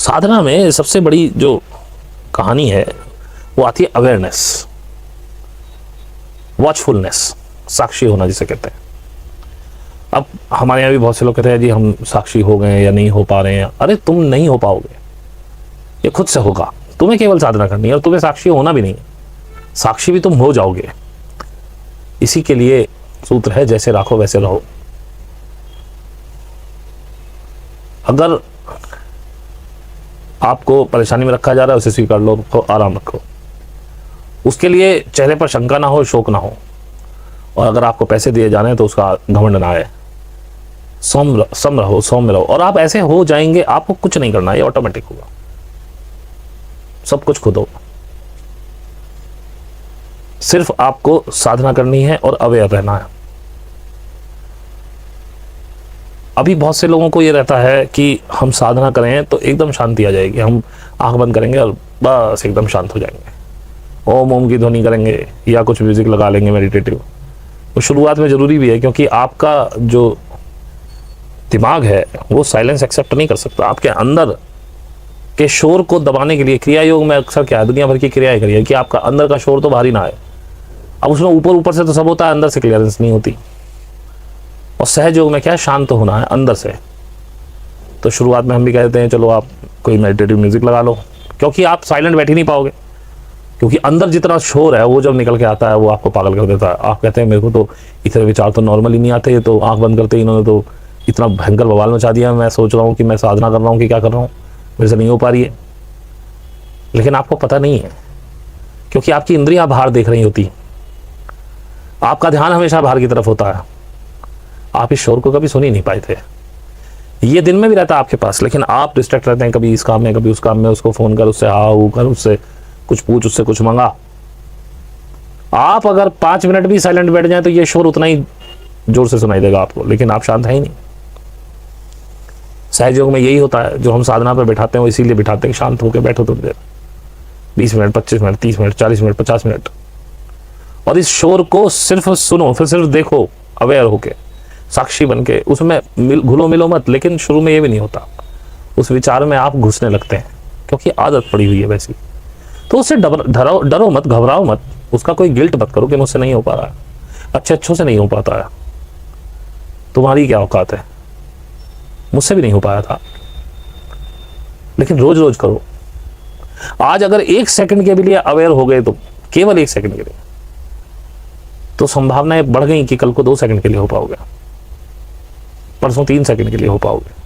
साधना में सबसे बड़ी जो कहानी है वो आती है अवेयरनेस, वॉचफुलनेस, साक्षी होना जिसे कहते हैं। अब हमारे यहाँ भी बहुत से लोग कहते हैं जी हम साक्षी हो गए या नहीं हो पा रहे हैं। अरे तुम नहीं हो पाओगे, ये खुद से होगा। तुम्हें केवल साधना करनी है और तुम्हें साक्षी होना भी नहीं है, साक्षी भी तुम हो जाओगे। इसी के लिए सूत्र है जैसे राखो वैसे रहो। अगर आपको परेशानी में रखा जा रहा है उसे स्वीकार लो, रखो, आराम रखो। उसके लिए चेहरे पर शंका ना हो, शोक ना हो। और अगर आपको पैसे दिए जाने हैं तो उसका घमंड ना आए। सम रहो, सौम्य रहो। और आप ऐसे हो जाएंगे, आपको कुछ नहीं करना, ये ऑटोमेटिक होगा। सब कुछ खुद होगा। सिर्फ आपको साधना करनी है और अवेयर रहना है। अभी बहुत से लोगों को ये रहता है कि हम साधना करें तो एकदम शांति आ जाएगी, हम आंख बंद करेंगे और बस एकदम शांत हो जाएंगे, ओम ओम की ध्वनि करेंगे या कुछ म्यूजिक लगा लेंगे मेडिटेटिव। तो शुरुआत में जरूरी भी है, क्योंकि आपका जो दिमाग है वो साइलेंस एक्सेप्ट नहीं कर सकता। आपके अंदर के शोर को दबाने के लिए क्रिया योग में अक्सर क्या है, दुनिया भर की क्रियाएं करिए कि आपका अंदर का शोर तो बाहर ही ना आए। अब उसमें ऊपर ऊपर से तो सब होता है, अंदर से क्लियरेंस नहीं होती। और सहज योग में क्या है, शांत तो होना है अंदर से। तो शुरुआत में हम भी कहते हैं चलो आप कोई मेडिटेटिव म्यूजिक लगा लो, क्योंकि आप साइलेंट बैठ ही नहीं पाओगे। क्योंकि अंदर जितना शोर है वो जब निकल के आता है वो आपको पागल कर देता है। आप कहते हैं मेरे को तो इतने विचार तो नॉर्मली नहीं आते, तो आंख बंद करते ही इन्होंने तो इतना भयंकर बवाल मचा दिया। मैं सोच रहा हूँ कि मैं साधना कर रहा हूँ कि क्या कर रहा हूँ, मेरे से नहीं हो पा रही है। लेकिन आपको पता नहीं है, क्योंकि आपकी इंद्रियां बाहर देख रही होती, आपका ध्यान हमेशा बाहर की तरफ होता है। आप इस शोर को कभी सुन ही नहीं पाए थे। ये दिन में भी रहता है आपके पास, लेकिन आप डिस्ट्रैक्ट रहते हैं, कभी इस काम में कभी उस काम में। उसको फोन कर, उससे हाँ कर, उससे कुछ पूछ, उससे कुछ मंगा। आप अगर 5 मिनट भी साइलेंट बैठ जाए तो ये शोर उतना ही जोर से सुनाई देगा आपको, लेकिन आप शांत है ही नहीं। सहज योग में यही होता है, जो हम साधना पर बैठाते हैं वो इसीलिए बैठाते हैं शांत होकर बैठो थोड़ी देर, 20 minute, 25 minute, 30 minute, 40 minute, 50 minute. और इस शोर को सिर्फ सुनो, फिर सिर्फ देखो, अवेयर होके, साक्षी बन के। उसमें घुलो मिलो मत। लेकिन शुरू में ये भी नहीं होता, उस विचार में आप घुसने लगते हैं, क्योंकि आदत पड़ी हुई है वैसी। तो उससे डरो मत, घबराओ मत, उसका कोई गिल्ट मत करो कि मुझसे नहीं हो पा रहा है, अच्छों से नहीं हो पाता है। तुम्हारी क्या औकात है, मुझसे भी नहीं हो पाया था। लेकिन रोज रोज करो। आज अगर 1 सेकंड के भी लिए अवेयर हो गए, तो केवल 1 सेकंड के लिए, तो संभावनाएं बढ़ गई कि कल को 2 सेकंड के लिए हो पाओगे, परसों 3 सेकंड के लिए हो पाओगे।